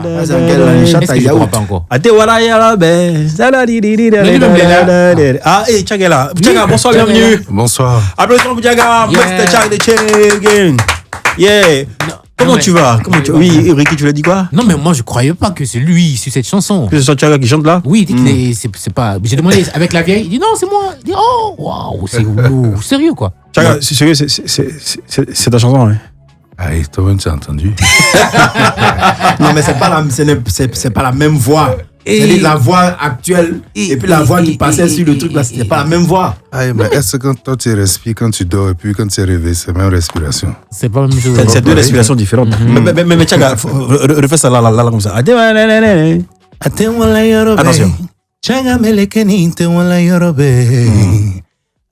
Est-ce que je crois pas encore? Ah, et Tchaga, bonsoir, bienvenue. Bonsoir. Applaudissements pour Tchaga, Mr. Tchaga de Tchaga. Yeah. Comment tu vas? Oui, Ricky, tu l'as dit quoi? Non, mais moi, je croyais pas que c'est lui sur cette chanson. Que ce soit Tchaga qui chante là? Oui, il dit que c'est pas. J'ai demandé avec la vieille, il dit non, c'est moi. Il dit oh, waouh, c'est lourd. Sérieux quoi? Tchaga, c'est sérieux, c'est ta chanson, hein? Ah, toi-même, tu as entendu. Non, mais c'est pas la même voix. C'est la voix actuelle et puis la voix qui passait sur le truc là, c'était pas la même voix. Ah, mais est-ce que quand toi tu respires, quand tu dors et puis quand tu es réveillé, c'est la même respiration? C'est pas la même chose. C'est deux respirations différentes. Mais Tchaga, refais ça là, comme ça. Attention. Tchaga melekeni te wala yorobe.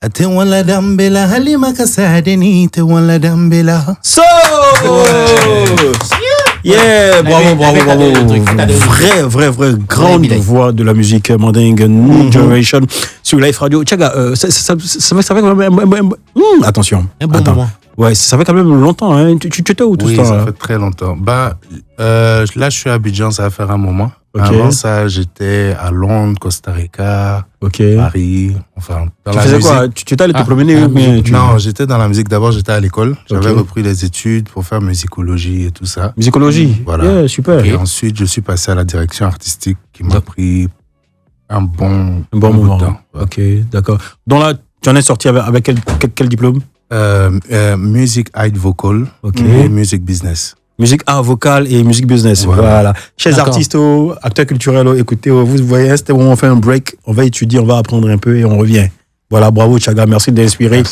Ate wala dambela halima kasadeni te wala dambela. So! Yeah, bravo. Vrai grande voix de la musique mandingue, New Generation sur Life Radio. Tchaga, ça fait quand même. Attention. Attends. Ouais, ça fait quand même longtemps. Hein. Tu étais où tout ce temps? Oui, ça fait très longtemps. Là, je suis à Abidjan, ça va faire un moment. Okay. Avant ça, j'étais à Londres, Costa Rica, Paris. Enfin, dans tu la faisais musique. quoi? Tu étais allé te promener? Non, j'étais dans la musique. D'abord, j'étais à l'école. J'avais repris les études pour faire musicologie et tout ça. Musicologie? Voilà. Yeah, super. Et ensuite, je suis passé à la direction artistique qui m'a pris un bon moment. Temps. Ok, d'accord. Donc là, tu en es sorti avec quel diplôme? Music Art Vocal et Music Business. Musique art vocal et musique business. Voilà. Chers artistes, acteurs culturels, écoutez, vous voyez, c'était moment on fait un break, on va étudier, on va apprendre un peu et on revient. Voilà, bravo Tchaga, merci d'inspirer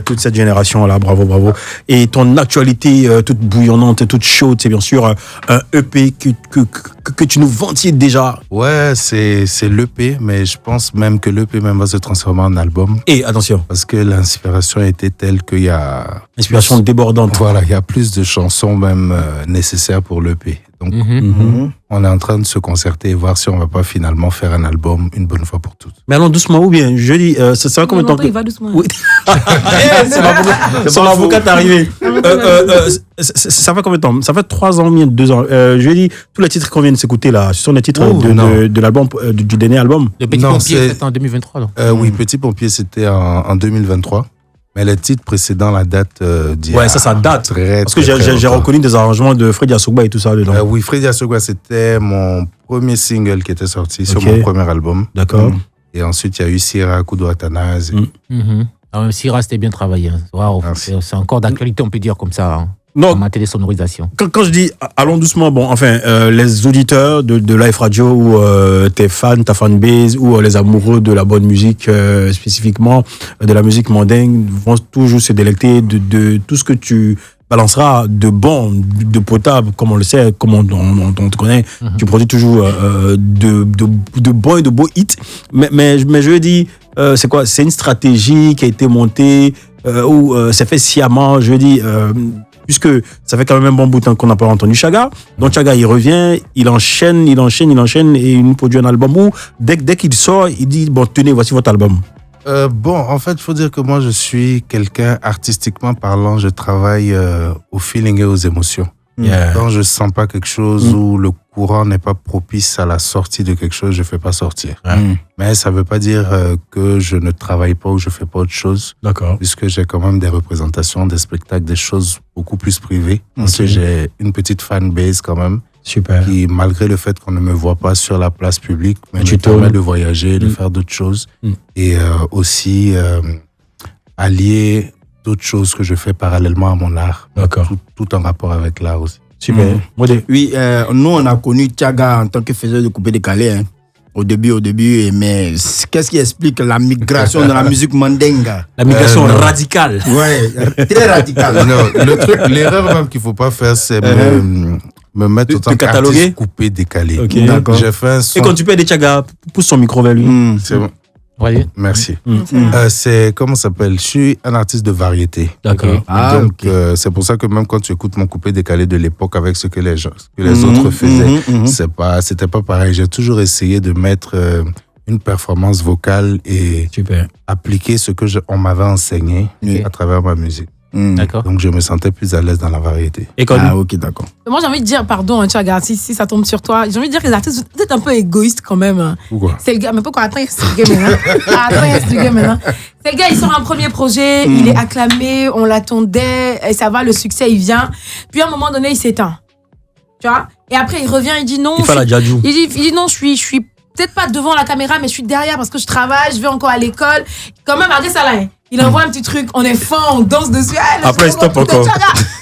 toute cette génération-là, bravo. Et ton actualité toute bouillonnante et toute chaude, c'est bien sûr un EP que tu nous vantais déjà. Ouais, c'est l'EP, mais je pense même que l'EP même va se transformer en album. Et attention. Parce que l'inspiration était telle qu'il y a... Inspiration débordante. Voilà, il y a plus de chansons même nécessaires pour l'EP. Donc, on est en train de se concerter et voir si on va pas finalement faire un album une bonne fois pour toutes. Mais allons doucement ou bien? Je dis, ça va combien de temps? Il va doucement. Oui. Son avocat est arrivé. Ça fait combien de temps? Ça fait 3 ans, 2 ans. Je dis, tous les titres qu'on vient de s'écouter là, ce sont les titres de l'album, du dernier album. Le Petit Pompier, c'était en 2023. Donc. Oui, Petit Pompier, c'était en 2023. Mais le titre précédent, la date d'il y a ça date. Parce que j'ai reconnu des arrangements de Freddy Assogba et tout ça dedans. Oui, Freddy Assogba, c'était mon premier single qui était sorti sur mon premier album. D'accord. Et ensuite, il y a eu Sierra, Kudo Athanase. Sierra, c'était bien travaillé. Wow, c'est encore d'actualité, on peut dire comme ça. Hein. Non. En matière de sonorisation. Quand je dis allons doucement, bon, enfin, les auditeurs de Life Radio ou tes fans, ta fanbase ou les amoureux de la bonne musique, spécifiquement de la musique mandingue, vont toujours se délecter de tout ce que tu balanceras de bon, de potable, comme on le sait, comme on te connaît. Tu produis toujours de bons et de beaux hits. Mais je veux dire, c'est quoi? C'est une stratégie qui a été montée ou c'est fait sciemment, je veux dire... puisque ça fait quand même un bon bout de temps qu'on n'a pas entendu Tchaga. Donc Tchaga, il revient, il enchaîne et il nous produit un album où, dès qu'il sort, il dit, bon, tenez, voici votre album. En fait, il faut dire que moi, je suis quelqu'un, artistiquement parlant, je travaille au feeling et aux émotions. Yeah. Quand je sens pas quelque chose ou le courant n'est pas propice à la sortie de quelque chose, je fais pas sortir. Mais ça veut pas dire que je ne travaille pas ou je fais pas autre chose. D'accord. Puisque j'ai quand même des représentations, des spectacles, des choses beaucoup plus privées. Parce que j'ai une petite fanbase quand même. Super. Qui, malgré le fait qu'on ne me voit pas sur la place publique, me permet de voyager, de faire d'autres choses. Et aussi allier d'autres choses que je fais parallèlement à mon art. D'accord. Tout en rapport avec l'art aussi. Super. Oui, nous, on a connu Tchaga en tant que faiseur de coupé décalé. Hein. Au début, mais qu'est-ce qui explique la migration de la musique mandingue? La migration radicale. Ouais, très radicale. Non, l'erreur même qu'il ne faut pas faire, c'est me mettre autant qu'artiste coupé décalé. Okay. D'accord. J'ai fait un son... Et quand tu peux aider Tchaga, pousse son micro vers lui. C'est bon. Voyez. Merci. C'est, comment ça s'appelle? Je suis un artiste de variété. D'accord. Donc, c'est pour ça que même quand tu écoutes mon coupé décalé de l'époque avec ce que les autres faisaient, c'était pas pareil. J'ai toujours essayé de mettre une performance vocale et appliquer ce que on m'avait enseigné à travers ma musique. D'accord. Donc, je me sentais plus à l'aise dans la variété. Et quand Ah, ok, d'accord. Moi, j'ai envie de dire, pardon, Tchaga, si ça tombe sur toi, j'ai envie de dire que les artistes, vous êtes un peu égoïstes quand même. Pourquoi? C'est le gars, mais pourquoi? Attends, c'est le gars maintenant. C'est le gars, il sort un premier projet, il est acclamé, on l'attendait, et ça va, le succès, il vient. Puis à un moment donné, il s'éteint. Tu vois? Et après, il revient, il dit non. il fait la jadjou. Il dit non, je suis peut-être pas devant la caméra, mais je suis derrière parce que je travaille, je vais encore à l'école. Quand même, malgré ça, là, il envoie un petit truc, on est fin, on danse dessus. Après, il stoppe encore.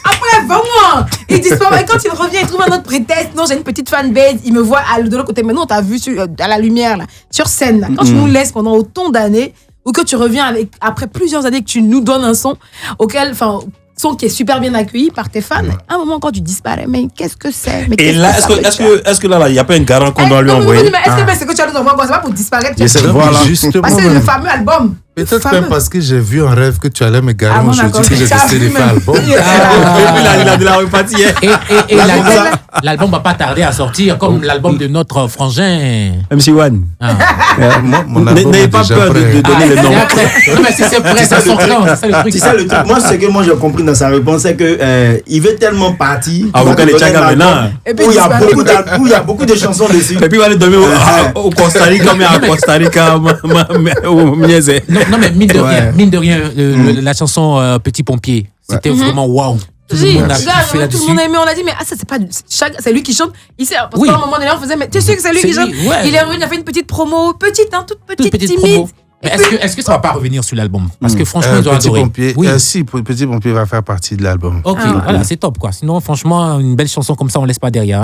Après, 20 mois, il disparaît. Quand il revient, il trouve un autre prétexte. Non, j'ai une petite fanbase. Il me voit de l'autre côté. Mais non, on t'a vu à la lumière, là, sur scène. Là. Quand tu nous laisses pendant autant d'années, ou que tu reviens après plusieurs années que tu nous donnes un son son qui est super bien accueilli par tes fans, à un moment quand tu disparais, mais qu'est-ce que c'est? Et là, est-ce que là, il n'y a pas un garant qu'on doit lui envoyer? Mais est-ce que c'est que tu as nous envoyer quoi? C'est pas pour disparaître? Voilà. Justement, Parce que c'est le fameux album. peut-être même parce que j'ai vu un rêve que tu allais me garer aujourd'hui que j'ai décidé de faire l'album. Il a de la repartie. Et l'album va pas tarder à sortir, comme l'album de notre frangin. MC1. Mon album N'ayez est pas déjà peur prêt. de donner le nom. Non, mais si c'est prêt, ça sort quand? C'est ça le truc. C'est ça le truc. Moi, ce que j'ai compris dans sa réponse, c'est que il veut tellement partir. Avocat les Tchaga maintenant. Et puis, Où il y a beaucoup de chansons dessus. Et puis, il va aller dormir au Costa Rica, mais à Costa Rica, Non, mais mine de rien, la chanson Petit Pompier, c'était vraiment waouh. Tout le monde a kiffé tout le là-dessus. monde a aimé, on a dit, mais ça, c'est pas. C'est lui qui chante. Parce Oui. qu'à un moment donné, on faisait, mais tu sais que c'est lui C'est qui chante. lui, ouais. Il est revenu, il a fait une petite promo, toute petite, timide. promo. Mais est-ce que ça va pas revenir sur l'album? Parce que franchement, ils ont Petit adoré. Pompier, Oui. si, Petit Pompier va faire partie de l'album. Ok, voilà, c'est top quoi. Sinon, franchement, une belle chanson comme ça, on laisse pas derrière.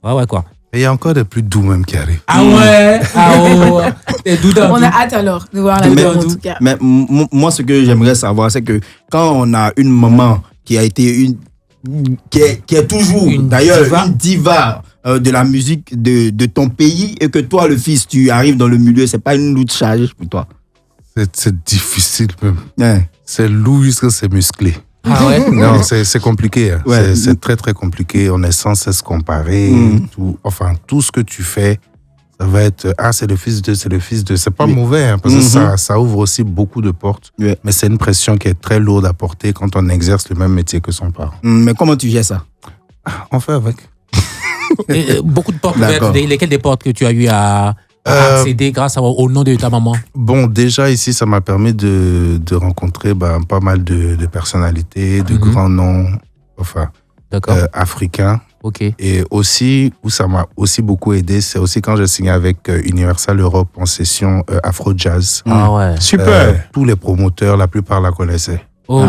Hein. Ouais, quoi. Et il y a encore des plus doux même qui arrivent. Ah ouais, et Douda. On a hâte alors de voir l'album en tout cas. Mais moi, ce que j'aimerais savoir, c'est que quand on a une maman qui a été qui est toujours, d'ailleurs, une diva de la musique de ton pays, et que toi, le fils, tu arrives dans le milieu, c'est pas une lourde charge pour toi? C'est difficile même. Ouais. C'est lourd jusqu'à c'est musclé. Ah ouais. Non, c'est compliqué. Hein. Ouais. C'est très, très compliqué. On est sans cesse comparé. Tout ce que tu fais, ça va être c'est le fils de, c'est le fils de. C'est pas mauvais, hein, parce que ça ouvre aussi beaucoup de portes. Ouais. Mais c'est une pression qui est très lourde à porter quand on exerce le même métier que son parent. Mais comment tu gères ça? On fait avec. Beaucoup de portes ouvertes. Lesquelles des portes que tu as eu à accéder grâce au nom de ta maman? Bon, déjà ici, ça m'a permis de rencontrer pas mal de personnalités, de grands noms, africains. Ok. Et aussi, où ça m'a aussi beaucoup aidé, c'est aussi quand j'ai signé avec Universal Europe en session Afro-Jazz. Ah ouais. Super. Tous les promoteurs, la plupart la connaissaient. Ok.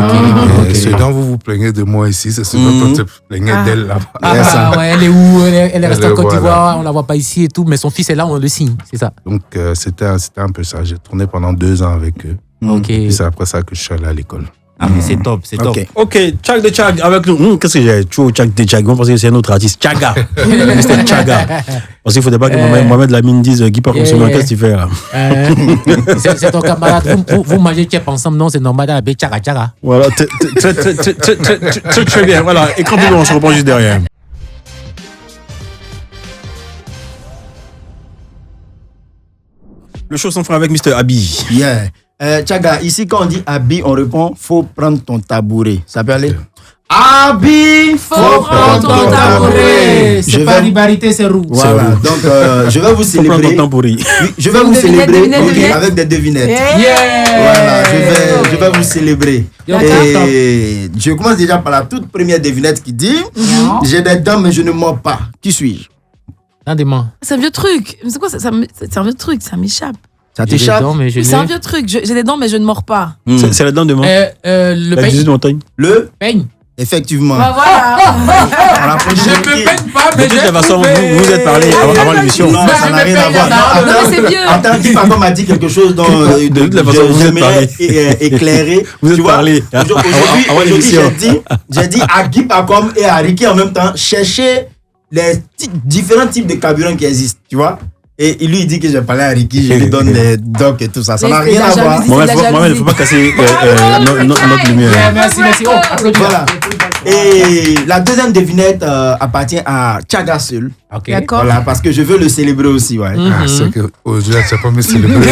Et ce dont vous vous plaignez de moi ici, c'est ce dont on se plaignait d'elle là-bas. Ah ouais, elle est où? Elle est restée en Côte Voilà. d'Ivoire, on la voit pas ici et tout, mais son fils est là, on le signe, c'est ça. Donc c'était un peu ça. J'ai tourné pendant 2 ans avec eux. Ok. Et c'est après ça que je suis allé à l'école. Ah mais c'est top, c'est top. Ok, Tchag de Tchag avec nous. Qu'est-ce que j'ai? Tchag de Tchag. Moi, parce que c'est un autre artiste. Tchaga. Mr. Tchaga. Parce qu'il ne faudrait pas que Mohamed Lamine dise qui part comme ce qu'est-ce que tu fais là? C'est ton camarade. Vous mangez tchèp ensemble, non? C'est normal d'appeler Tchaga Tchaga. Voilà, très bien. Voilà, écran plus long, on se reprend juste derrière. Le show sans frein avec Mr. Abi. Yeah. Tchaga, ici, quand on dit Abi, on répond faut prendre ton tabouret. Ça peut aller? Abi, Faut prendre ton tabouret. Je C'est vais- pas Ribarité, c'est roux. Voilà, donc je vais vous Faut prendre célébrer. ton temps pour y. Oui, je vais vous Devinette, célébrer devinette. avec des devinettes. Yeah. Voilà, je vais vous célébrer. D'accord. Et je commence déjà par la toute première devinette qui dit j'ai des dents mais je ne mords pas. Qui suis-je? Dans des mains. C'est un vieux truc. Mais c'est quoi c'est un vieux truc, ça m'échappe. Ça J'ai des t'échappe? dents, mais je C'est un n'ai. vieux truc. J'ai des dents, mais je ne mords pas. C'est la dent de main. Le La 18 peigne. montagne. Le Peigne. Effectivement. Bah voilà. On a Je me peigne pas, De mais toute j'ai façon, trouvé. vous êtes parlé avant l'émission. Non, Moi, ça je n'a me rien à paye voir. la dent. Non, mais c'est vieux. Attends, Guy Papa m'a dit quelque chose dont De toute la façon, vous êtes j'aimerais parlé. éclairer. Vous êtes Tu vois, parlé. Avant l'émission. j'ai dit à Guy Pacom et à Ricky en même temps, chercher les différents types de carburants qui existent, tu vois. Et lui, il dit que j'ai parlé à Ricky, je lui donne des docs et tout ça. Ça n'a Mais rien à c'est la voir. jalousie. Mohamed, C'est la il ne jalousie. faut pas casser notre lumière. Merci. Oh, applaudis. Voilà. Et la deuxième devinette appartient à Tchaga seul. Ok. D'accord. Voilà, parce que je veux le célébrer aussi, ouais. Ah, c'est que aujourd'hui, tu n'as pas me célébrer.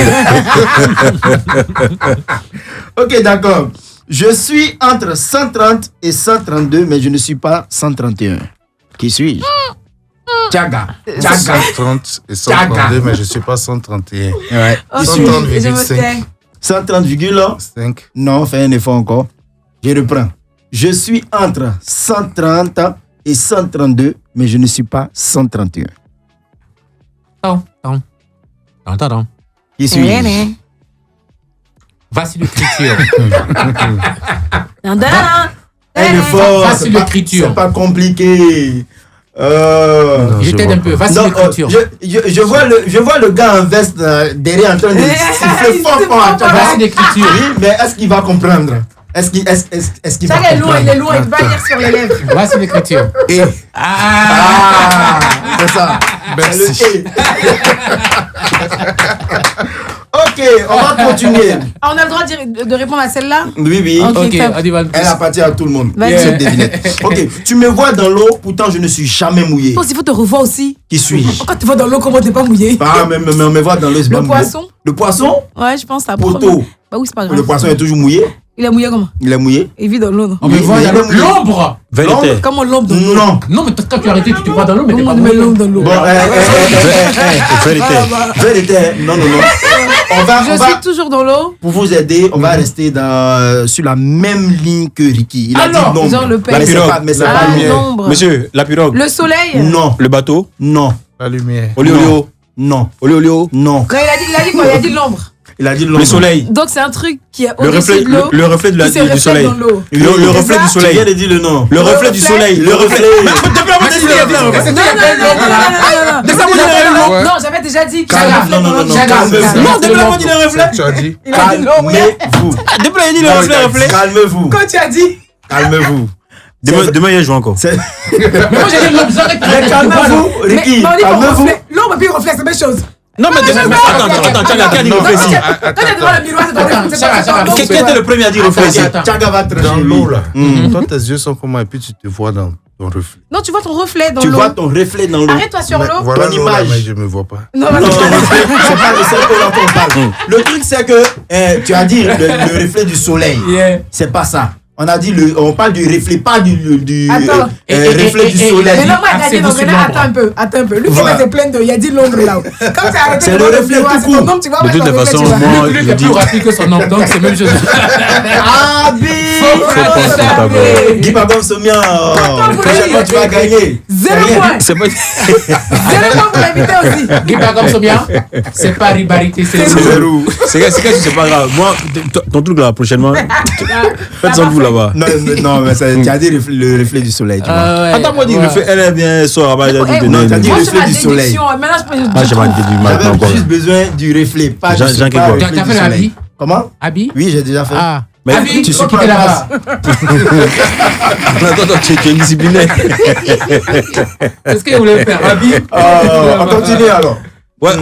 Ok, d'accord. Je suis entre 130 et 132, mais je ne suis pas 131. Qui suis-je? Tchaga. 130 et 132, mais je ne suis pas 131. Ouais. 130,5. 130,5. Non, fais un effort encore. Je reprends. Je suis entre 130 et 132, mais je ne suis pas 131. Qui suis-je? Voici l'écriture. Un effort. Voici l'écriture. C'est pas compliqué. Je t'aide un peu. Voici l'écriture. Je vois le gars en veste derrière en train de siffler fort. Voici l'écriture. Oui, mais est-ce qu'il va comprendre? Est-ce qu'il va comprendre? Il est loin, il va lire sur les lèvres. Voici l'écriture. Et c'est ça. Merci. Ok, on va continuer. On a le droit de répondre à celle-là? Oui. Ok, Elle appartient à tout le monde. Vas-y. Cette devinette. Ok, tu me vois dans l'eau, pourtant je ne suis jamais mouillé. Il faut te revoir aussi. Qui suis-je? Quand tu vas dans l'eau, comment t'es pas mouillé? Ah, mais on me voit dans l'eau, c'est pas Le mouillé. poisson? Le poisson? Ouais, je pense. Poteau. Bah oui, c'est pas grave. Le poisson est toujours mouillé? Il est mouillé comment? Il est mouillé? Il vit dans l'eau, non? On me voit dans mouillé. l'ombre. Vérité. Comment l'ombre dans l'eau? Non. Non, mais quand tu as arrêté, tu te vois dans l'eau, mais t'es Comment pas on met mouillé. l'ombre dans l'eau? Bon, Vérité. vérité. Non. Je suis toujours dans l'eau. Pour vous aider, on va rester sur la même ligne que Ricky. Il a Alors, dit non. genre le père. Mais c'est pas lui. l'ombre. Monsieur, la pirogue. Le soleil? Non. Le bateau. Non. La lumière. Olio. Non. Olio. Non. Non, il a dit quoi? Il a dit l'ombre. Il a dit Le soleil. Donc c'est un truc qui est Le au-dessus reflet, de l'eau. le reflet qui se du reflète soleil. dans l'eau. Le reflet du Tu soleil. viens de dire le nom. Le reflet du soleil. Le reflet. Non, j'avais déjà dit. Non, Déploiement dit le reflet. Tu as dit? Il a dit l'ombre. Calmez-vous. Déploiement dit le reflet. Calmez-vous. Quand tu as dit. Calmez-vous. Demain, il joue encore. C'est- Mais moi, j'ai dit l'ombre. Mais calmez-vous, Ricky. Calmez-vous. L'ombre et puis reflet, c'est la même chose. Non, mais attends, qui a dit reflet ici? Quand tu es devant le miroir, c'est ton reflet. Qui était le premier à dire reflet ici? Tchaga va trancher Dans lui. l'eau, là. Toi, tes yeux sont comment et puis tu te vois dans ton reflet. Non, tu vois ton reflet dans Tu l'eau. vois ton reflet dans l'eau. Arrête-toi sur l'eau. Voilà Ton l'eau, là, image. mais je ne me vois pas. Non, Non, ton reflet, c'est pas le seul qu'on dont on parle. Le truc, c'est que tu as dit le reflet du soleil. Yeah. C'est pas ça. On parle du reflet, pas du Attends. reflet du Mais soleil. non, moi, il a dit non, Accès mais là, dessus attends un peu. Lui, qui Voilà. va se plaindre, il a dit l'ombre là. Comme tu as arrêté C'est de le voir le reflet miroir, tout c'est ton court. nom, tu vois. De toute façon, moi, Lui, je il est dis. plus rapide que son nom, donc c'est la même chose. Ah, Faut penser pas d'abord. Guy Pabon Somian, prochainement tu vas gagner. 0 point. C'est pas. 0 point pour l'invité aussi. Guy Pagam Somian, c'est pas Ribarité, c'est C'est le Zerou. C'est pas grave. Moi, ton truc là, prochainement, faites-en vous là-bas. Non, mais tu as dit le reflet du soleil, tu vois. Attends, moi, dis, elle est bien, sort là-bas. Non, t'as dit Moi, le c'est reflet ma du soleil. déduction. Maintenant, je peux. Ah, j'ai pas dit du mal J'avais encore. juste besoin du reflet, pas Jean- du Jean pas Kégo. le Tu reflet as du fait la soleil. vie? Comment? Abi? Oui, j'ai déjà fait. Ah. Mais Abi, tu faut suis quitter pas là-bas. Attends, tu es discipliné. Qu'est-ce qu'il voulait faire? Abi? On continue alors. Ouais,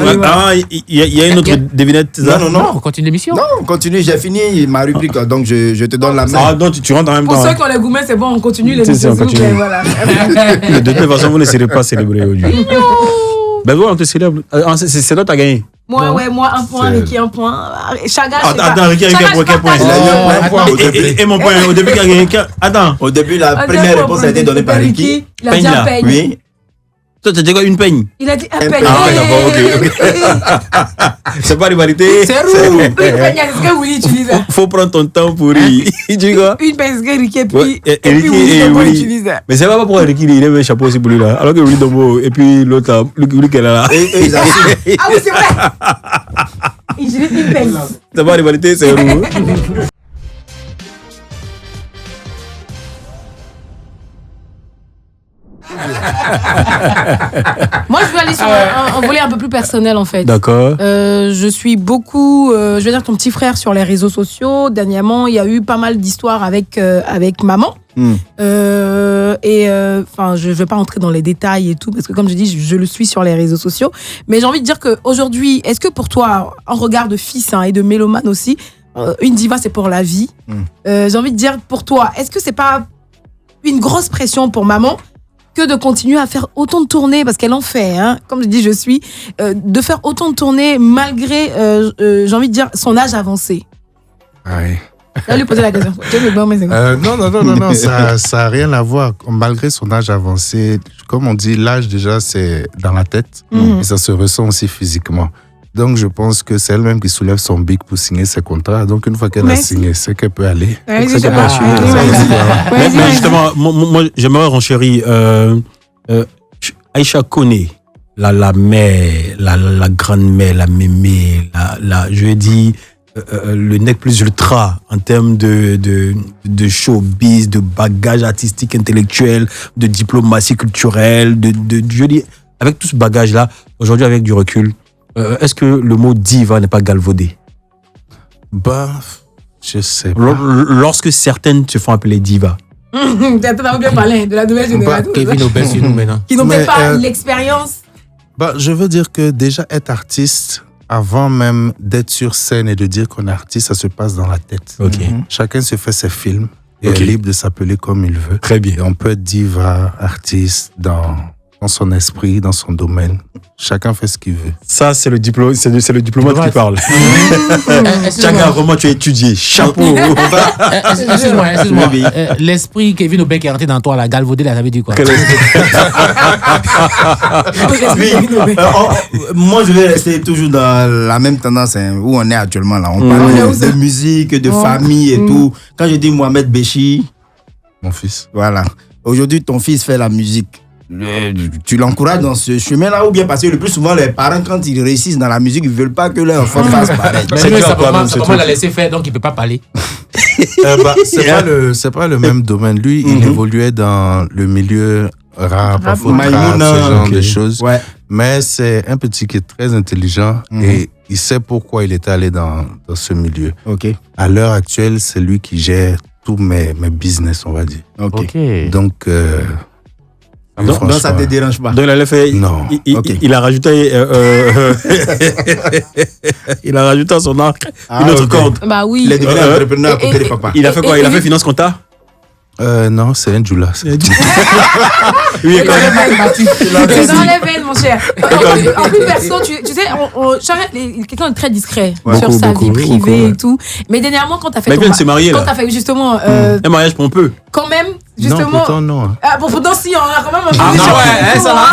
il y a une autre devinette. Non. Non, on continue l'émission. Non, on continue, j'ai fini ma rubrique, donc je te donne la main. Ah, donc tu rentres en même Pour temps. ceux qui ont les gourmets, c'est bon, on continue C'est l'émission. ça, on s'il vous plaît, continue. voilà. De toute façon, vous ne serez pas célébré aujourd'hui. Ben voilà, on te célèbre. C'est toi qui as gagné. Moi, un point, Ricky, un point. Chaga, je sais pas. Attends, Ricky, Chaga, quel je point? partage. Il a eu un point au début. Et mon point, au début, qui a gagné. Attends, Au début, la Un première point réponse pour a été donnée par Ricky. Il a dit Peigne, un là. peigne. Oui. toi, tu as dit quoi? Une peigne? Il a dit un Un peigne. Ah, ouais, d'accord, ok. C'est pas rivalité. C'est roux. Une peigne, est-ce que Willy utilise? Faut prendre ton temps pour y. Tu dis quoi? Une peigne, est-ce que Ricky et Ouais, puis et Ricky Willy et Dombo Willy. utilise? Mais c'est pas pourquoi Ricky il avait un chapeau aussi pour lui là. Alors que Willy Dombo et puis l'autre là, Willy qui est là. Et ils assument. Ah oui, c'est vrai. Il utilise une peigne. C'est pas rivalité, c'est roux. Moi, je veux aller sur un volet un peu plus personnel, en fait. D'accord. Je suis beaucoup, je vais dire ton petit frère sur les réseaux sociaux. Dernièrement, il y a eu pas mal d'histoires avec maman. Enfin, je vais pas rentrer dans les détails et tout parce que comme je dis, je le suis sur les réseaux sociaux. Mais j'ai envie de dire que aujourd'hui, est-ce que pour toi, en regard de fils et de mélomane aussi, une diva c'est pour la vie. J'ai envie de dire pour toi, est-ce que c'est pas une grosse pression pour maman que de continuer à faire autant de tournées, parce qu'elle en fait, hein, comme je dis, de faire autant de tournées malgré, j'ai envie de dire, son âge avancé. Ouais. Je vais lui poser la question. Non, ça n'a rien à voir. Malgré son âge avancé, comme on dit, l'âge déjà, c'est dans la tête et ça se ressent aussi physiquement. Donc, je pense que c'est elle-même qui soulève son bic pour signer ses contrats. Donc, une fois qu'elle a signé, c'est qu'elle peut aller. Ouais, C'est qu'elle peut assumer. Mais justement, moi, j'aimerais renchérir. Aïcha connaît la mère, la grand-mère, la mémé, je vais dire, le nec plus ultra en termes de showbiz, de bagage artistique, intellectuel, de diplomatie culturelle, je veux dire, avec tout ce bagage-là, aujourd'hui, avec du recul, est-ce que le mot diva n'est pas galvaudé? Je sais pas. Lorsque certaines se font appeler diva. T'as bien parlé de la nouvelle génération. Kevin Aubert sur nous maintenant. Qui n'ont peut-être pas l'expérience. Je veux dire que déjà être artiste, avant même d'être sur scène et de dire qu'on est artiste, ça se passe dans la tête. Okay. Chacun se fait ses films et est libre de s'appeler comme il veut. Très bien. Et on peut être diva, artiste, dans son esprit, dans son domaine. Chacun fait ce qu'il veut. Ça, c'est le diplomate qui parle. Chacun, vraiment, tu as étudié. Chapeau. Excuse-moi. L'esprit Kevin Aubert qui est rentré dans toi, la galvaudé, là, ça veut dire quoi? Moi, je vais rester toujours dans la même tendance où on est actuellement là. On parle de musique, de famille et tout. Quand je dis Mohamed Béchi, mon fils. Voilà. Aujourd'hui, ton fils fait la musique. Tu l'encourages dans ce chemin-là ou bien parce que le plus souvent, les parents, quand ils réussissent dans la musique, ils ne veulent pas que leur enfant fasse pareil. Mais lui, ça l'a laissé faire, donc il ne peut pas parler. C'est pas le même domaine. Lui, il évoluait dans le milieu rap, ce genre de choses. Ouais. Mais c'est un petit qui est très intelligent et il sait pourquoi il est allé dans ce milieu. Okay. À l'heure actuelle, c'est lui qui gère tous mes business, on va dire. Okay. Donc, ça ne te dérange pas? Donc, il a fait. Non. Il a rajouté. Il a rajouté à son arc une autre corde. Bah oui. Il est devenu entrepreneur à côté de papa. Il a fait quoi? Il a fait finance compta? Non, c'est un Djoula. Oui, quand même. C'est dans les veines, mon cher. En plus, perso, tu sais, quelqu'un de très discret sur sa vie privée et tout. Mais dernièrement, quand t'as fait. Mais il vient de se marier, là. Quand t'as fait justement. Un mariage pompeux. Quand même, justement. Non, pourtant, non. Ah, bon, pourtant, si, on a quand même un peu. Ah, non, ouais, ça va.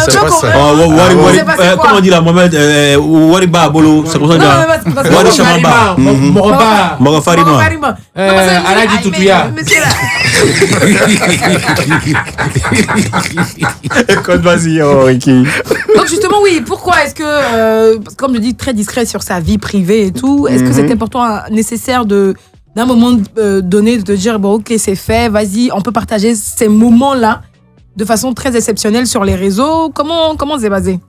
C'est pas ça. Comment on dit là, Mohamed? Wariba, Bolo. C'est pour ça que. Wari Chamamba. Morofarima. Aladi Toutouya. Écoute, vas-y, Ricky. Donc justement, oui, pourquoi est-ce que, comme je dis, très discret sur sa vie privée et tout, est-ce que c'était pour toi nécessaire d'un moment donné de te dire, bon, ok, c'est fait, vas-y, on peut partager ces moments-là de façon très exceptionnelle sur les réseaux? Comment c'est basé?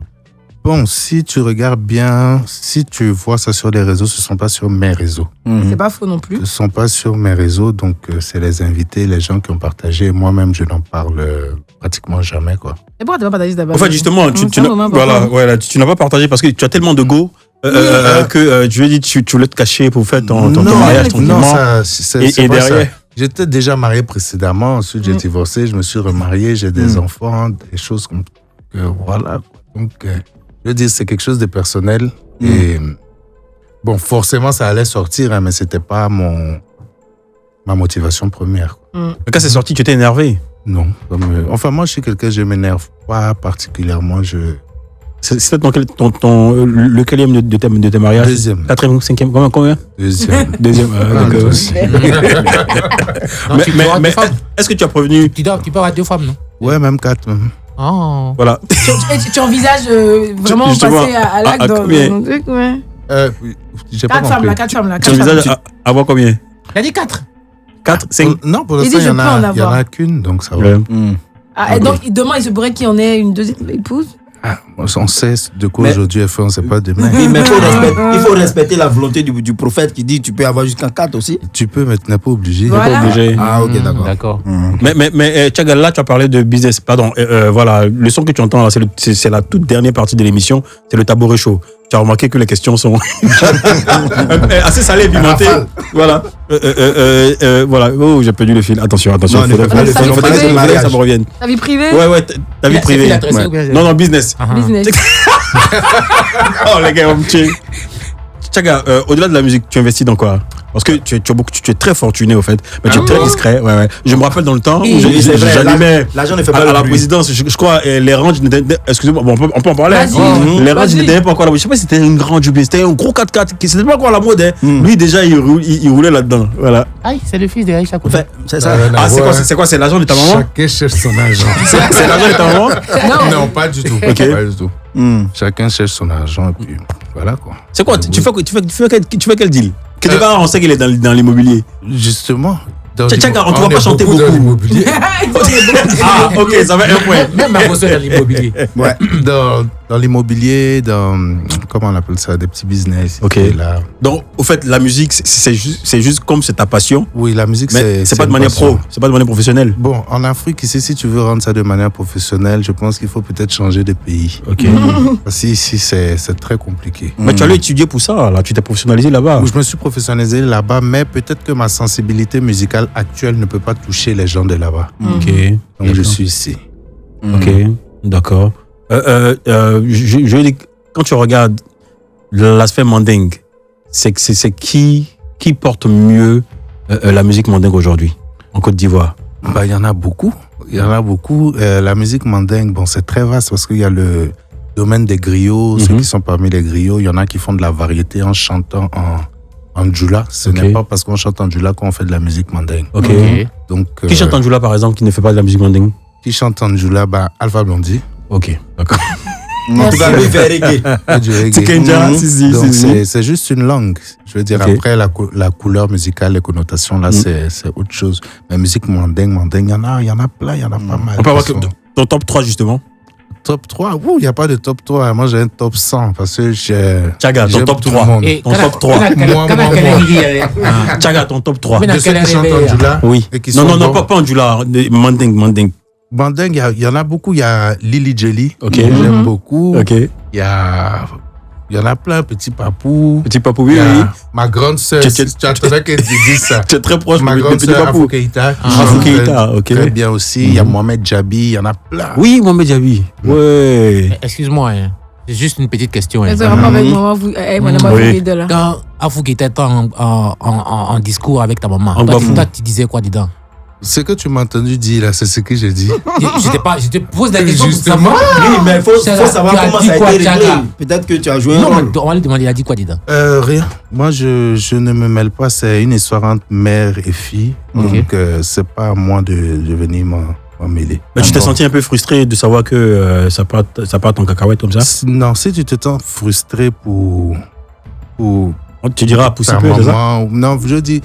Bon, si tu regardes bien, si tu vois ça sur les réseaux, ce ne sont pas sur mes réseaux. C'est pas faux non plus. Ce ne sont pas sur mes réseaux, donc c'est les invités, les gens qui ont partagé. Moi-même, je n'en parle pratiquement jamais, quoi. Et pourquoi tu n'as pas partagé d'abord? En fait, justement, tu n'as pas partagé parce que tu as tellement de go que je lui ai dit tu voulais te cacher pour faire ton mariage tranquillement. Non, c'est et derrière. Ça. J'étais déjà marié précédemment, ensuite j'ai divorcé, je me suis remarié, j'ai des enfants, des choses comme voilà. Donc, je veux dire, c'est quelque chose de personnel. Et bon, forcément, ça allait sortir, hein, mais c'était pas ma motivation première. Quand c'est sorti, tu étais énervé? Non. Enfin, moi, je suis quelqu'un, je m'énerve pas particulièrement. C'est le quatrième de tes mariages? Deuxième. Quatrième, cinquième, combien? Deuxième. D'accord. Mais est-ce que tu as prévenu? Tu peux avoir 2 femmes, non? Ouais, même 4. Oh. Voilà. Tu envisages vraiment passer à l'acte dans ton truc, ouais. 4 femmes là. Tu envisages avoir combien? Il a dit 4. 4, 5? Non, pour l'instant, il y en a qu'une, donc ça va. Et donc, demain, il se pourrait qu'il y en ait une deuxième épouse? On sait de quoi aujourd'hui est fait, on ne sait pas demain. Oui, mais il faut respecter la volonté du prophète qui dit que tu peux avoir jusqu'à 4 aussi. Tu peux, mais tu n'es pas obligé. Voilà. Ah, ok, d'accord. D'accord. Mais Tchaga, là, tu as parlé de business. Pardon, voilà, le son que tu entends, là, c'est la toute dernière partie de l'émission, c'est le tabouret chaud. Tu as remarqué que les questions sont assez salées et pimentées. Voilà. Voilà. Oh, j'ai perdu le fil. Attention. Non, faudrait que ça me revienne. Ta vie privée? Ouais, ta vie privée. Non, business. Business. Oh, les gars, on me tue. Tchaga, au-delà de la musique, tu investis dans quoi? Parce que tu es très fortuné, au fait. Mais tu es très discret. Ouais. Je me rappelle dans le temps où j'animais à la présidence, je crois, les ranges, excusez-moi, bon, on peut en parler. Les ranges n'étaient pas encore là. Je sais pas si c'était une grande jubilée, c'était un gros 4x4 qui c'était pas encore la mode. Lui, déjà, il roulait là-dedans. Voilà. Aïe, c'est le fils de Aïcha Koudé. C'est ça. C'est quoi? C'est l'agent de ta maman? Chacun cherche son agent. C'est l'agent de ta maman? Non, pas du tout. Ok. Pas du tout. Chacun cherche son argent et puis voilà quoi. C'est quoi? Tu fais quel deal? Quelque part, on sait qu'il est dans l'immobilier. Justement. On ne va pas chanter beaucoup. Ah, ok, ça va un point. Même ma grosse dans l'immobilier. Ouais. Dans l'immobilier, comment on appelle ça, des petits business. Ok. Là. Donc, au fait, la musique, c'est juste comme c'est ta passion. Oui, la musique, c'est pas de manière pro, c'est pas de manière professionnelle. Bon, en Afrique, ici, si tu veux rendre ça de manière professionnelle, je pense qu'il faut peut-être changer de pays. Ok. Parce qu'ici, c'est très compliqué. Mais tu allais étudier pour ça, là. Tu t'es professionnalisé là-bas. Je me suis professionnalisé là-bas, mais peut-être que ma sensibilité musicale actuelle ne peut pas toucher les gens de là-bas. Ok. Donc, je suis ici. Ok, d'accord. Je dis, quand tu regardes l'aspect mandingue, c'est qui porte mieux la musique mandingue aujourd'hui en Côte d'Ivoire? Il y en a beaucoup. La musique mandingue, bon, c'est très vaste parce qu'il y a le domaine des griots, ceux qui sont parmi les griots. Il y en a qui font de la variété en chantant en djoula. Ce n'est pas parce qu'on chante en djoula qu'on fait de la musique mandingue. Ok. Donc, qui chante en djoula, par exemple, qui ne fait pas de la musique mandingue? Qui chante en djoula? Alpha Blondy. Ok, d'accord. En tout cas, lui, il fait reggae. Du reggae. C'est Kenja, si. C'est juste une langue. Je veux dire, après, la couleur musicale, les connotations, là, c'est autre chose. Mais musique mandingue, il y en a plein, il y en a pas mal. On peut avoir ton top 3, justement. Top 3? Il n'y a pas de top 3. Moi, j'ai un top 100 parce que Tchaga, ton top 3. Ton top 3. Tchaga, ton top 3. De ceux qui chantent en djoula? Oui. Non, pas en djoula. Mandingue. Mandingue, il y en a beaucoup. Il y a Lily Jelly. Ok. J'aime beaucoup. Ok. Il y en a plein. Petit Papou. Petit Papou, oui. Ma grande sœur. Tu attendais qu'elle dise ça. Tu es très proche. Ma grande sœur, Afou Keïta. Afou Keïta, ok. Très bien aussi. Il y a Mohamed Djabi. Il y en a plein. Oui, Mohamed Djabi. Ouais. Excuse-moi, c'est juste une petite question. C'est vraiment avec maman. Quand Afou Keïta était en discours avec ta maman, toi, tu disais quoi dedans? Ce que tu m'as entendu dire là, c'est ce que j'ai dit. Je te pose la question. Justement. Oui, mais il faut savoir comment ça a été réglé. Peut-être que tu as joué un rôle. Non, on va lui demander, il a dit quoi dedans? Rien. Moi, je ne me mêle pas. C'est une histoire entre mère et fille. Donc, c'est pas à moi de venir m'en mêler. Mais tu t'es senti un peu frustré de savoir que ça part en cacahuète comme ça? Non, si tu te sens frustré pour tu diras pousser ta peu, c'est ça? Non, je dis...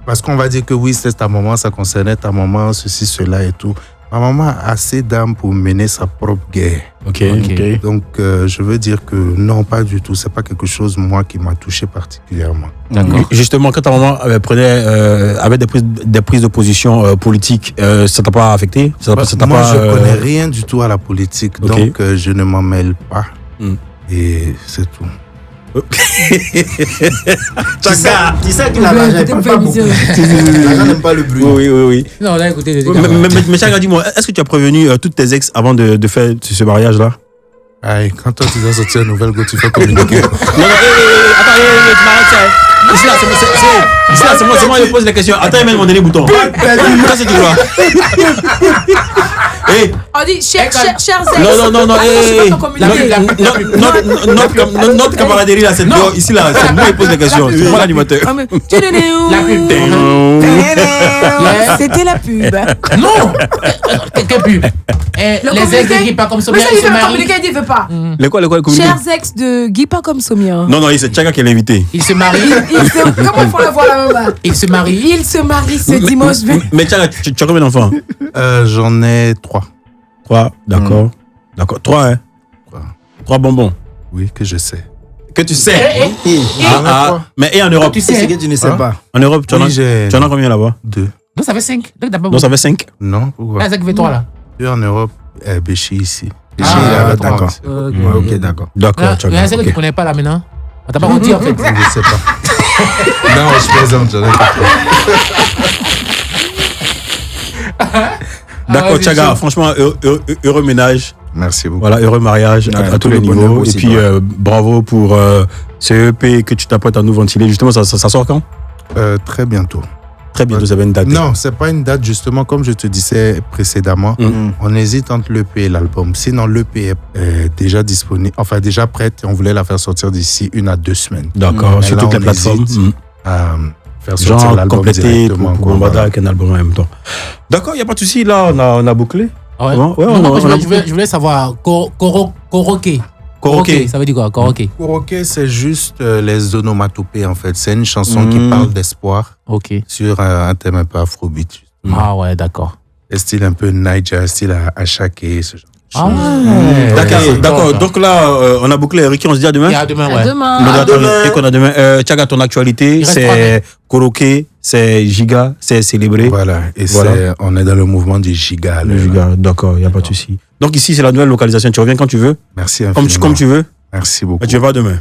Parce qu'on va dire que oui, c'est ta maman, ça concernait ta maman, ceci, cela et tout. Ma maman a assez d'âme pour mener sa propre guerre. Ok. Donc, je veux dire que non, pas du tout. C'est pas quelque chose, moi, qui m'a touché particulièrement. D'accord. Justement, quand ta maman avait des prises de position politiques, ça t'a pas affecté? Moi, je connais rien du tout à la politique. Donc, je ne m'en mêle pas. Et c'est tout. Tu sais que l'argent n'aime pas beaucoup. L'argent n'aime pas le bruit. Oui. Non, là, écoutez. Mais Chaga, dis-moi, est-ce que tu as prévenu toutes tes ex avant de faire ce mariage-là? Aïe, quand toi tu dois sortir une nouvelle go, tu fais communiquer. Attends, tu m'arrêtes ça. Ici là, c'est moi qui pose la question. Attends, il m'a demandé les boutons. Ça, c'est tout là. On dit, chers ex. Non. Notre camaraderie là, c'est dehors. Ici là, c'est moi qui pose la question. C'est moi l'animateur. La pub. C'était la pub. Non. Quelle pub? Les ex de Guy pas comme Somia, ils se marient. Il veut pas. Le quoi, le communiqué? Chers ex de Guy pas comme Somia. Non, c'est Tchaga qui est l'invité. Ils se marient. Comment il faut la voir là-bas? Ils se marient. Il se marie ce dimanche. Mais Tchaga, tu as combien d'enfants? J'en ai 3. 3, d'accord. D'accord. 3, hein? 3 bonbons. Oui, que je sais. Que tu sais. Mais et en Europe? Tu sais. C'est que tu ne sais pas. En Europe, tu en as combien là-bas? 2. Non, ça fait 5. Non, ça fait 5. Non, pourquoi? Ah, ça fait 3 là. 2 en Europe, Béchi ici. Béchi, d'accord. Ok, d'accord. D'accord, il y a un que tu ne connais pas là maintenant. On t'a pas menti en fait. Je ne sais pas. Non, je plaisante, j'en ai pas. D'accord, Tchaga, franchement, heureux ménage. Merci beaucoup. Voilà, heureux mariage à tous les niveaux. Et puis, bravo pour ce EP que tu t'apprêtes à nous ventiler. Justement, ça sort quand? Très bientôt. Très bientôt, vous avez une date? Non, c'est pas une date, justement, comme je te disais précédemment. On hésite entre l'EP et l'album. Sinon, l'EP est déjà disponible, enfin déjà prête, et on voulait la faire sortir d'ici 1 à 2 semaines. D'accord, sur toutes les plateformes. À faire sortir l'album compléter directement. pour Bombada avec un album en même temps. D'accord, il n'y a pas de souci, là, on a bouclé. Ouais. Je voulais savoir, koroké. Koroké, ça veut dire quoi, koroké? Koroké, c'est juste les onomatopées, en fait. C'est une chanson qui parle d'espoir sur un thème un peu afrobeat. Ah ouais, d'accord. Un style un peu Niger, style Ashake, ce genre. Ah ouais. D'accord. Donc là, on a bouclé. Ricky, on se dit à demain? À demain, ouais. À demain. qu'on a demain. Tchaga, ton actualité, c'est Koroké, c'est Giga, c'est célébré. Voilà. Et on est dans le mouvement du Giga. Le Giga, d'accord, il n'y a pas de souci. Donc ici, c'est la nouvelle localisation. Tu reviens quand tu veux? Merci infiniment. Comme tu veux. Merci beaucoup. Tu vas demain.